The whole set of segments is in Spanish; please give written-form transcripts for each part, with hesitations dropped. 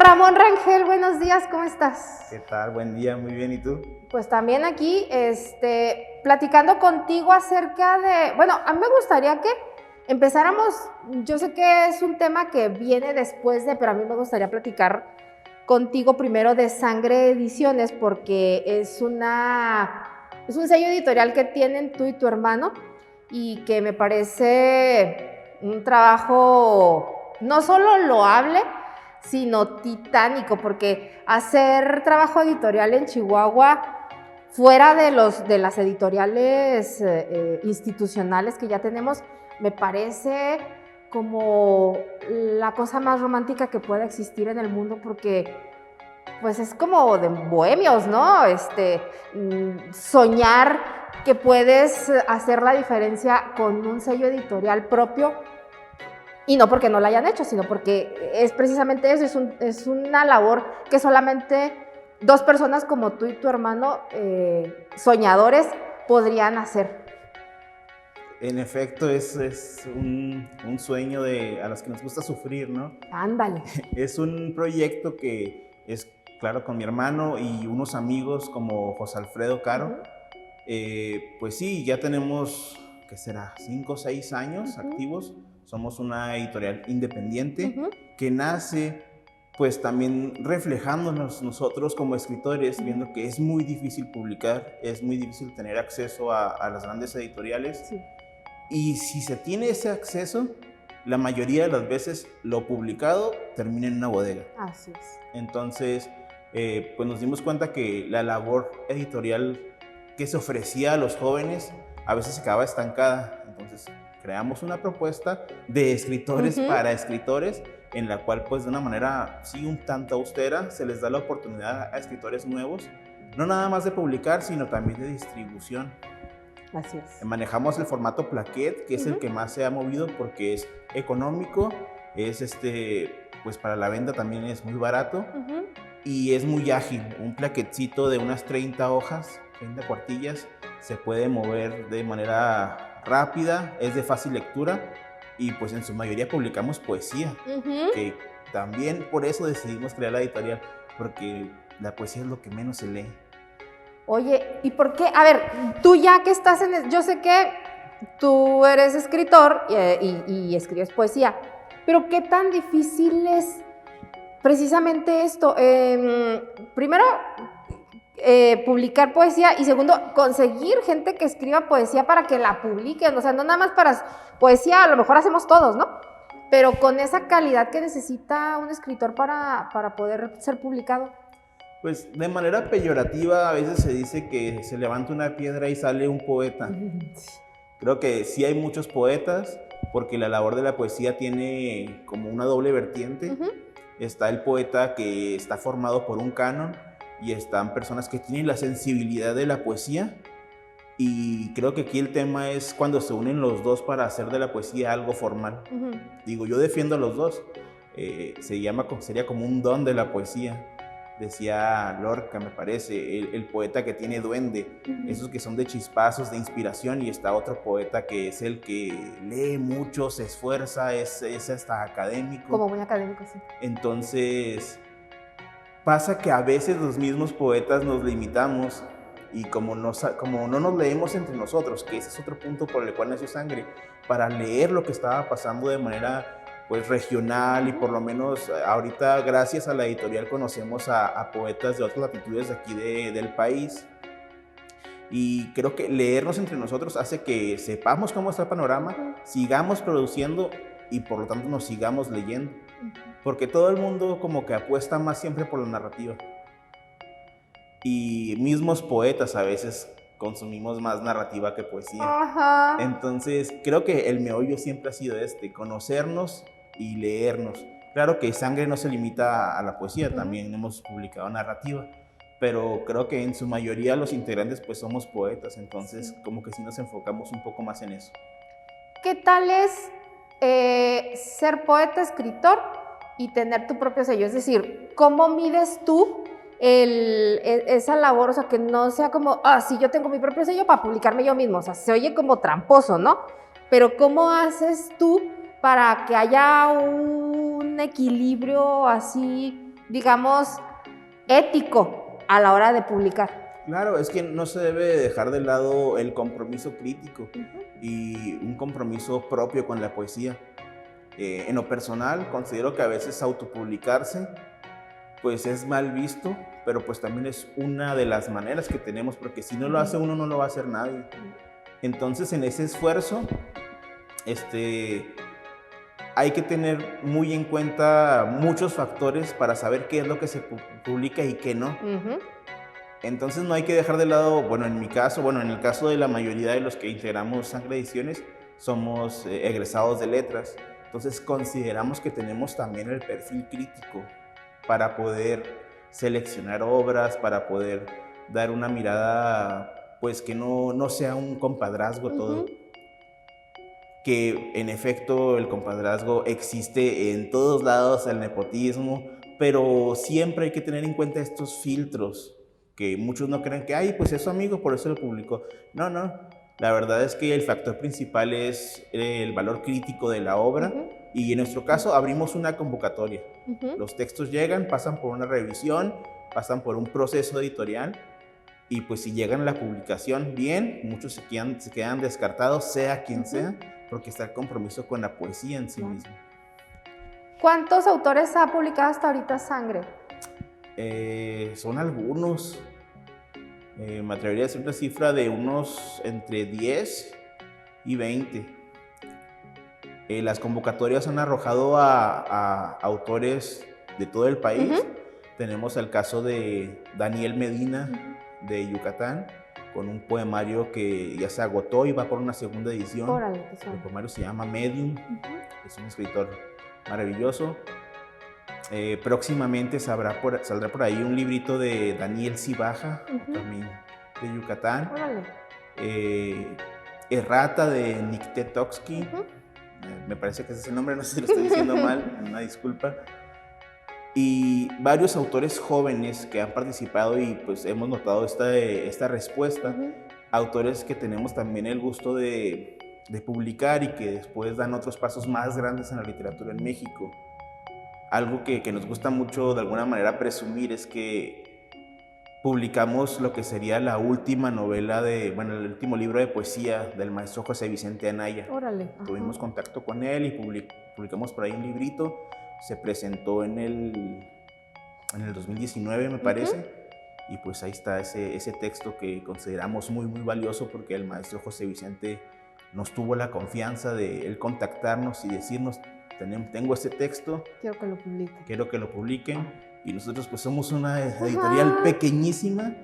Ramón Rangel, buenos días, ¿cómo estás? ¿Qué tal? Buen día, muy bien, ¿y tú? Pues también aquí, platicando contigo acerca de, bueno, a mí me gustaría que empezáramos, yo sé que es un tema que viene después de, pero a mí me gustaría platicar contigo primero de Sangre Ediciones, porque es un sello editorial que tienen tú y tu hermano, y que me parece un trabajo no solo loable, sino titánico, porque hacer trabajo editorial en Chihuahua, fuera de las editoriales institucionales que ya tenemos, me parece como la cosa más romántica que pueda existir en el mundo, porque pues es como de bohemios, ¿no? Soñar que puedes hacer la diferencia con un sello editorial propio. Y no porque no la hayan hecho, sino porque es precisamente eso, es una labor que solamente dos personas como tú y tu hermano, soñadores, podrían hacer. En efecto, es un sueño a los que nos gusta sufrir, ¿no? Ándale. Es un proyecto que es, claro, con mi hermano y unos amigos como José Alfredo Caro. Pues sí, ya tenemos, ¿qué será? 5 o 6 años activos. Somos una editorial independiente que nace pues también reflejándonos nosotros como escritores, viendo que es muy difícil publicar, es muy difícil tener acceso a las grandes editoriales. Sí. Y si se tiene ese acceso, la mayoría de las veces lo publicado termina en una bodega. Así es. Entonces, pues nos dimos cuenta que la labor editorial que se ofrecía a los jóvenes a veces se quedaba estancada. Entonces creamos una propuesta de escritores para escritores, en la cual pues de una manera sí un tanto austera se les da la oportunidad a escritores nuevos, no nada más de publicar, sino también de distribución. Así es. Manejamos el formato plaquet, que es el que más se ha movido porque es económico, es pues para la venta también es muy barato y es muy ágil. Un plaquetcito de unas 30 hojas, 30 cuartillas, se puede mover de manera rápida, es de fácil lectura y pues en su mayoría publicamos poesía, que también por eso decidimos crear la editorial, porque la poesía es lo que menos se lee. Oye, ¿y por qué? A ver, tú ya que estás yo sé que tú eres escritor y escribes poesía, pero ¿qué tan difícil es precisamente esto? Primero, publicar poesía, y segundo, conseguir gente que escriba poesía para que la publiquen. O sea, no nada más para poesía, a lo mejor hacemos todos, ¿no? Pero con esa calidad que necesita un escritor para poder ser publicado. Pues de manera peyorativa a veces se dice que se levanta una piedra y sale un poeta. Creo que sí hay muchos poetas, porque la labor de la poesía tiene como una doble vertiente. Está el poeta que está formado por un canon, y están personas que tienen la sensibilidad de la poesía. Y creo que aquí el tema es cuando se unen los dos para hacer de la poesía algo formal. Digo, yo defiendo a los dos. Sería como un don de la poesía. Decía Lorca, me parece, el poeta que tiene duende, esos que son de chispazos, de inspiración, y está otro poeta que es el que lee mucho, se esfuerza, es hasta académico. Como muy académico, sí. Entonces, pasa que a veces los mismos poetas nos limitamos, y como no nos leemos entre nosotros, que ese es otro punto por el cual nació Sangre, para leer lo que estaba pasando de manera pues regional, y por lo menos ahorita gracias a la editorial conocemos a poetas de otras latitudes de aquí del país, y creo que leernos entre nosotros hace que sepamos cómo está el panorama, sigamos produciendo y por lo tanto nos sigamos leyendo, porque todo el mundo como que apuesta más siempre por la narrativa, y mismos poetas a veces consumimos más narrativa que poesía. Entonces creo que el meollo siempre ha sido conocernos y leernos. Claro que Sangre no se limita a la poesía, también hemos publicado narrativa, pero creo que en su mayoría los integrantes pues somos poetas, entonces como que sí nos enfocamos un poco más en eso. ¿Qué tal es ser poeta, escritor y tener tu propio sello? Es decir, ¿cómo mides tú esa labor? O sea, que no sea como, sí, yo tengo mi propio sello para publicarme yo mismo. O sea, se oye como tramposo, ¿no? Pero ¿cómo haces tú para que haya un equilibrio así digamos, ético a la hora de publicar. Claro, es que no se debe dejar de lado el compromiso crítico y un compromiso propio con la poesía. En lo personal, considero que a veces autopublicarse pues es mal visto, pero pues también es una de las maneras que tenemos, porque si no lo hace uno, no lo va a hacer nadie. Entonces, en ese esfuerzo, hay que tener muy en cuenta muchos factores para saber qué es lo que se publica y qué no. Entonces no hay que dejar de lado, bueno, en mi caso, bueno, en el caso de la mayoría de los que integramos Sangre Ediciones, somos egresados de letras. Entonces consideramos que tenemos también el perfil crítico para poder seleccionar obras, para poder dar una mirada, pues que no sea un compadrazgo todo. Que en efecto el compadrazgo existe en todos lados, el nepotismo, pero siempre hay que tener en cuenta estos filtros, que muchos no creen que, ay, pues es su amigo, por eso lo publicó. No, la verdad es que el factor principal es el valor crítico de la obra, y en nuestro caso abrimos una convocatoria. Los textos llegan, pasan por una revisión, pasan por un proceso editorial, y pues si llegan a la publicación, bien, muchos se quedan descartados, sea quien sea, porque está el compromiso con la poesía en sí mismo. ¿Cuántos autores ha publicado hasta ahorita Sangre? Son algunos. Me atrevería a decir una cifra de unos entre 10 y 20. Las convocatorias han arrojado a autores de todo el país. Tenemos el caso de Daniel Medina, de Yucatán, con un poemario que ya se agotó y va por una segunda edición. Órale, el poemario se llama Medium. Es un escritor maravilloso. Próximamente saldrá por ahí un librito de Daniel Cibaja, también de Yucatán. Errata de Niktetovsky. Me parece que ese es el nombre, no sé si lo estoy diciendo mal, una disculpa. Y varios autores jóvenes que han participado y pues hemos notado esta respuesta. Autores que tenemos también el gusto de publicar y que después dan otros pasos más grandes en la literatura en México. Algo que nos gusta mucho de alguna manera presumir es que publicamos lo que sería la última novela el último libro de poesía del maestro José Vicente Anaya. Órale. Tuvimos contacto con él y publicamos por ahí un librito. Se presentó en el 2019, me parece. Y pues ahí está ese texto que consideramos muy, muy valioso, porque el maestro José Vicente nos tuvo la confianza de él contactarnos y decirnos, tengo este texto, quiero que lo publiquen. Y nosotros pues somos una editorial pequeñísima,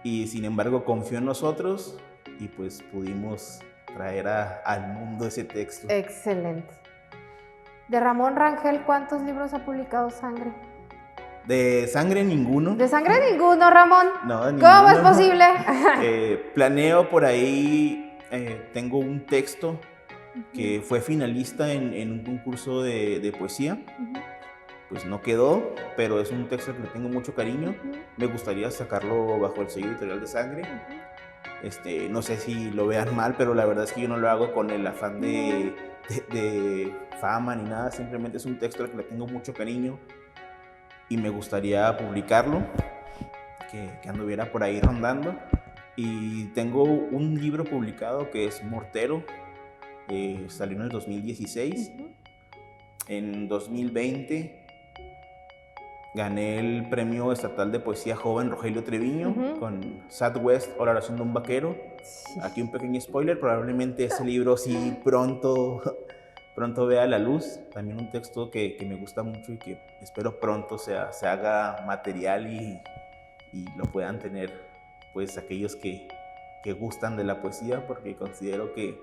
y sin embargo confió en nosotros y pues pudimos traer al mundo ese texto. Excelente. De Ramón Rangel, ¿cuántos libros ha publicado Sangre? De Sangre ninguno. ¿De Sangre ninguno, Ramón? No, ninguno. ¿Cómo es posible? Planeo por ahí, tengo un texto que fue finalista en un concurso de poesía. Pues no quedó, pero es un texto que le tengo mucho cariño. Me gustaría sacarlo bajo el sello editorial de Sangre. No sé si lo vean mal, pero la verdad es que yo no lo hago con el afán de fama ni nada. Simplemente es un texto al que le tengo mucho cariño y me gustaría publicarlo, que anduviera por ahí rondando. Y tengo un libro publicado que es Mortero, salió en el 2016. En 2020 gané el Premio Estatal de Poesía Joven Rogelio Treviño con Southwest o La oración de un vaquero. Aquí un pequeño spoiler, probablemente ese libro sí pronto vea la luz. También un texto que me gusta mucho y que espero pronto se haga material y lo puedan tener pues aquellos que gustan de la poesía, porque considero que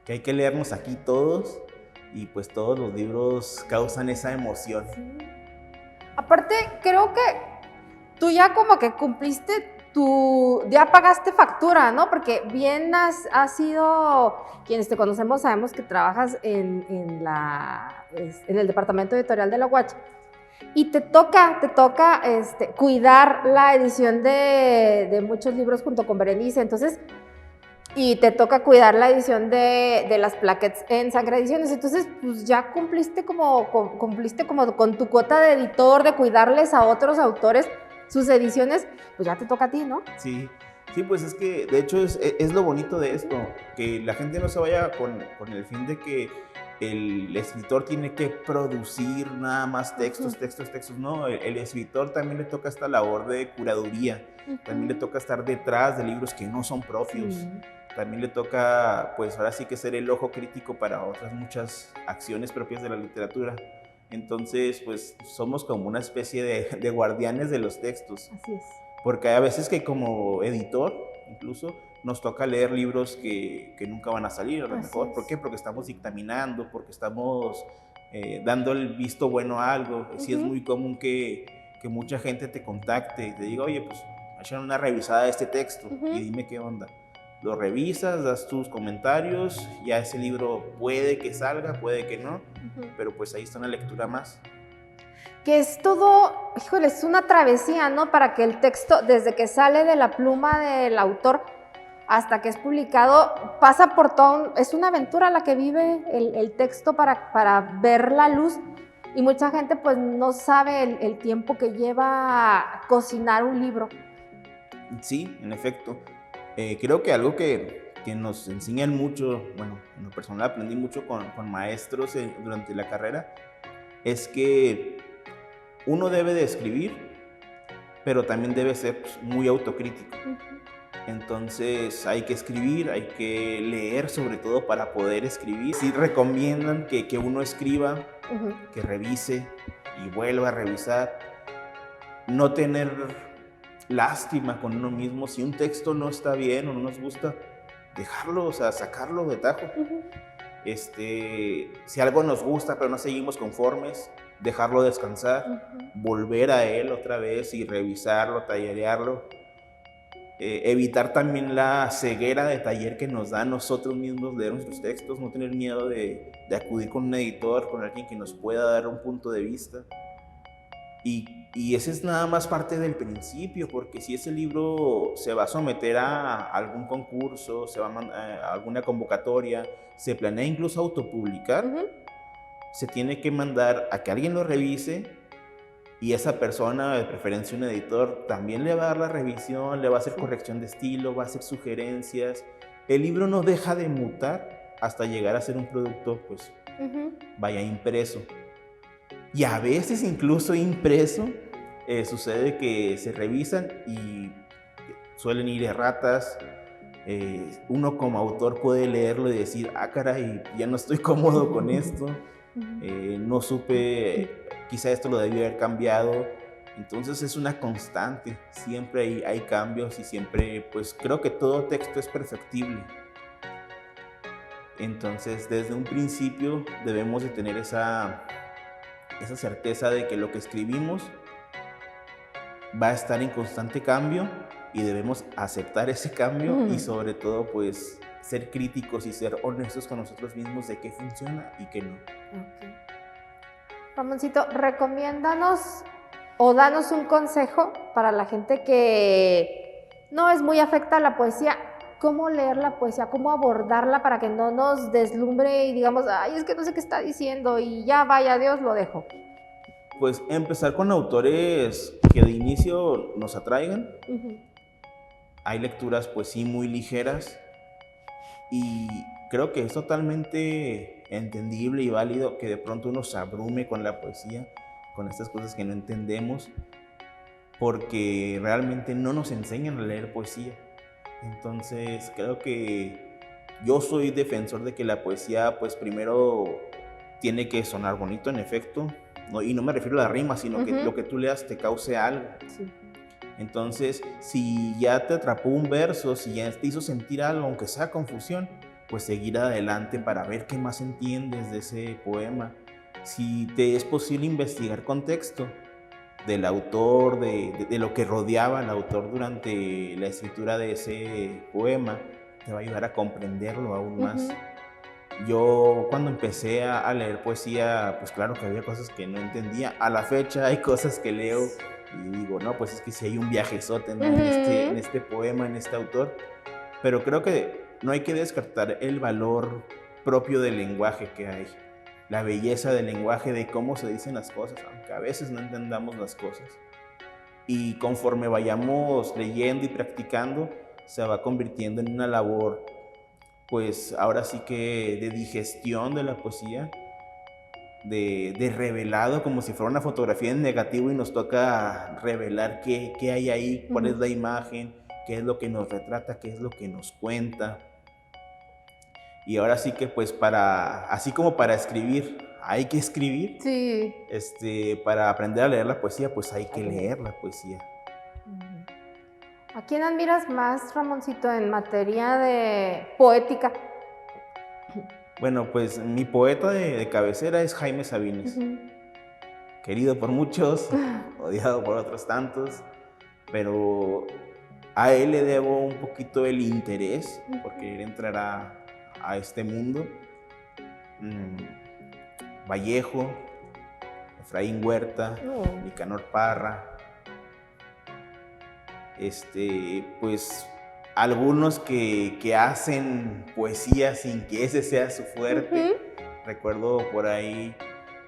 hay que leernos aquí todos, y pues todos los libros causan esa emoción. Aparte, creo que tú ya como que cumpliste ya pagaste factura, ¿no? Porque bien has sido, quienes te conocemos sabemos que trabajas en el departamento editorial de la UACH, y te toca cuidar la edición de muchos libros junto con Berenice. Entonces, y te toca cuidar la edición de las plaquettes en Sangre Ediciones. Entonces, pues ya cumpliste como con tu cuota de editor, de cuidarles a otros autores sus ediciones, pues ya te toca a ti, ¿no? Sí, sí, pues es que de hecho es lo bonito de esto, que la gente no se vaya con el fin de que el escritor tiene que producir nada más textos, no, el escritor también le toca esta labor de curaduría, también le toca estar detrás de libros que no son propios, también le toca, pues ahora sí que ser el ojo crítico para otras muchas acciones propias de la literatura. Entonces, pues somos como una especie de guardianes de los textos. Así es. Porque hay veces que como editor, incluso, nos toca leer libros que nunca van a salir, a lo mejor. ¿Por qué? Porque estamos dictaminando, porque estamos dando el visto bueno a algo. Sí es muy común que mucha gente te contacte y te diga, oye, pues, echen una revisada de este texto y dime qué onda. Lo revisas, das tus comentarios, ya ese libro puede que salga, puede que no, pero pues ahí está una lectura más. Que es todo, híjole, es una travesía, ¿no? Para que el texto, desde que sale de la pluma del autor hasta que es publicado, pasa por todo, es una aventura la que vive el texto para ver la luz. Y mucha gente pues no sabe el tiempo que lleva cocinar un libro. Sí, en efecto. Creo que algo que nos enseñan mucho, bueno, en lo personal aprendí mucho con maestros durante la carrera, es que uno debe de escribir, pero también debe ser pues, muy autocrítico. Entonces hay que escribir, hay que leer sobre todo para poder escribir. Sí recomiendan que uno escriba, que revise y vuelva a revisar. No tener lástima con uno mismo. Si un texto no está bien o no nos gusta, dejarlo, o sea, sacarlo de tajo. Si algo nos gusta pero no seguimos conformes, dejarlo descansar, volver a él otra vez y revisarlo, tallerearlo. Evitar también la ceguera de taller que nos da a nosotros mismos leer nuestros textos, no tener miedo de acudir con un editor, con alguien que nos pueda dar un punto de vista. Y ese es nada más parte del principio, porque si ese libro se va a someter a algún concurso, se va a alguna convocatoria, se planea incluso autopublicar, se tiene que mandar a que alguien lo revise y esa persona, de preferencia un editor, también le va a dar la revisión, le va a hacer corrección de estilo, va a hacer sugerencias. El libro no deja de mutar hasta llegar a ser un producto, pues, vaya impreso. Y a veces incluso impreso sucede que se revisan y suelen ir erratas. Uno como autor puede leerlo y decir, ah caray, ya no estoy cómodo con esto, no supe, quizá esto lo debí haber cambiado. Entonces es una constante, siempre hay cambios y siempre, pues creo que todo texto es perfectible. Entonces desde un principio debemos de tener esa certeza de que lo que escribimos va a estar en constante cambio y debemos aceptar ese cambio y sobre todo pues ser críticos y ser honestos con nosotros mismos de qué funciona y qué no. Ramoncito, recomiéndanos o danos un consejo para la gente que no es muy afecta a la poesía. ¿Cómo leer la poesía? ¿Cómo abordarla para que no nos deslumbre y digamos, ay, es que no sé qué está diciendo y ya vaya, Dios, lo dejo? Pues empezar con autores que de inicio nos atraigan. Hay lecturas pues sí muy ligeras y creo que es totalmente entendible y válido que de pronto uno se abrume con la poesía, con estas cosas que no entendemos, porque realmente no nos enseñan a leer poesía. Entonces creo que yo soy defensor de que la poesía pues primero tiene que sonar bonito en efecto, y no me refiero a la rima, sino que lo que tú leas te cause algo. Entonces si ya te atrapó un verso, si ya te hizo sentir algo, aunque sea confusión, pues seguir adelante para ver qué más entiendes de ese poema. Si te es posible investigar contexto del autor, de lo que rodeaba al autor durante la escritura de ese poema, te va a ayudar a comprenderlo aún más. Yo cuando empecé a leer poesía, pues claro que había cosas que no entendía. A la fecha hay cosas que leo y digo, no, pues es que sí hay un viajezote, ¿no? en este poema, en este autor. Pero creo que no hay que descartar el valor propio del lenguaje que hay, la belleza del lenguaje, de cómo se dicen las cosas, aunque a veces no entendamos las cosas. Y conforme vayamos leyendo y practicando, se va convirtiendo en una labor, pues ahora sí que de digestión de la poesía, de revelado, como si fuera una fotografía en negativo y nos toca revelar qué hay ahí, cuál es la imagen, qué es lo que nos retrata, qué es lo que nos cuenta. Y ahora sí que pues así como para escribir hay que escribir, Sí. Para aprender a leer la poesía, pues hay que leer la poesía. ¿A quién admiras más, Ramoncito, en materia de poética? Bueno, pues mi poeta de cabecera es Jaime Sabines. Querido por muchos, odiado por otros tantos, pero a él le debo un poquito el interés por querer entrar a este mundo. Vallejo, Efraín Huerta, Nicanor Parra, pues algunos que hacen poesía sin que ese sea su fuerte. Recuerdo por ahí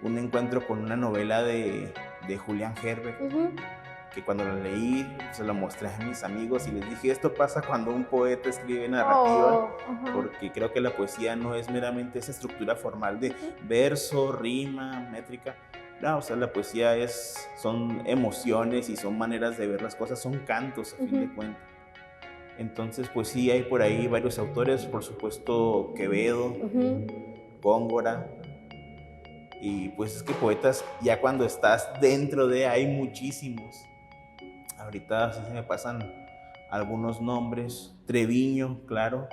un encuentro con una novela de Julián Herbert, que cuando la leí se la mostré a mis amigos y les dije, esto pasa cuando un poeta escribe narrativa, porque creo que la poesía no es meramente esa estructura formal de verso, rima, métrica. No, o sea, la poesía son emociones y son maneras de ver las cosas, son cantos a fin de cuentas. Entonces, pues sí, hay por ahí varios autores, por supuesto Quevedo, Góngora, y pues es que poetas, ya cuando estás dentro hay muchísimos. Ahorita sí se me pasan algunos nombres, Treviño, claro,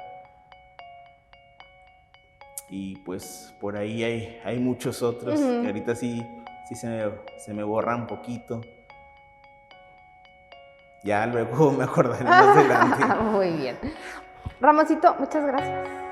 y pues por ahí hay muchos otros que ahorita sí se me borran un poquito. Ya luego me acordaré más adelante. Muy bien. Ramoncito, muchas gracias.